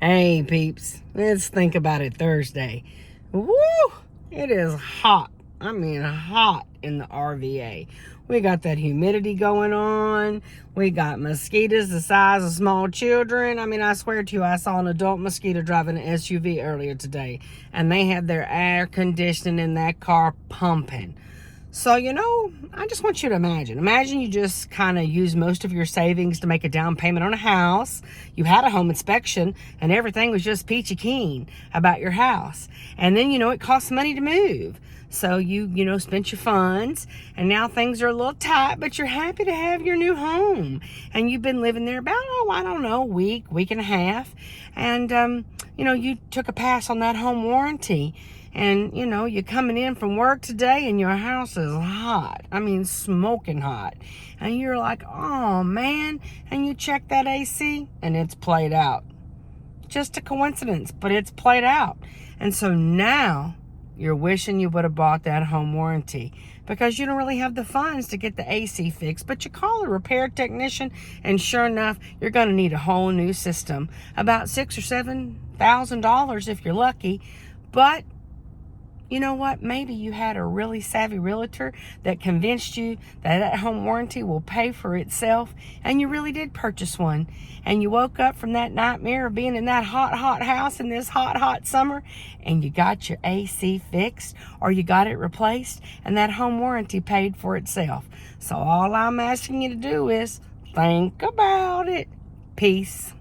Hey peeps, let's think about it Thursday. Woo! It is hot. I mean hot in the RVA. We got that humidity going on. We got mosquitoes the size of small children. I mean, I swear to you, I saw an adult mosquito driving an SUV earlier today, and they had their air conditioning in that car pumping. So, I just want you to imagine you just kind of use most of your savings to make a down payment on a house. You had a home inspection and everything was just peachy keen about your house. And then, it costs money to move. So you spent your funds and now things are a little tight, but you're happy to have your new home. And you've been living there about, a week and a half. And, you took a pass on that home warranty. And, you're coming in from work today and your house is hot. I mean, smoking hot. And you're like, oh, man. And you check that AC and it's played out. Just a coincidence, but it's played out. And so now you're wishing you would have bought that home warranty because you don't really have the funds to get the AC fixed. But you call a repair technician and sure enough, you're going to need a whole new system. About $6,000 or $7,000 if you're lucky. But you know what? Maybe you had a really savvy realtor that convinced you that home warranty will pay for itself, and you really did purchase one. And you woke up from that nightmare of being in that hot, hot house in this hot, hot summer, and you got your AC fixed, or you got it replaced, and that home warranty paid for itself. So all I'm asking you to do is think about it. Peace.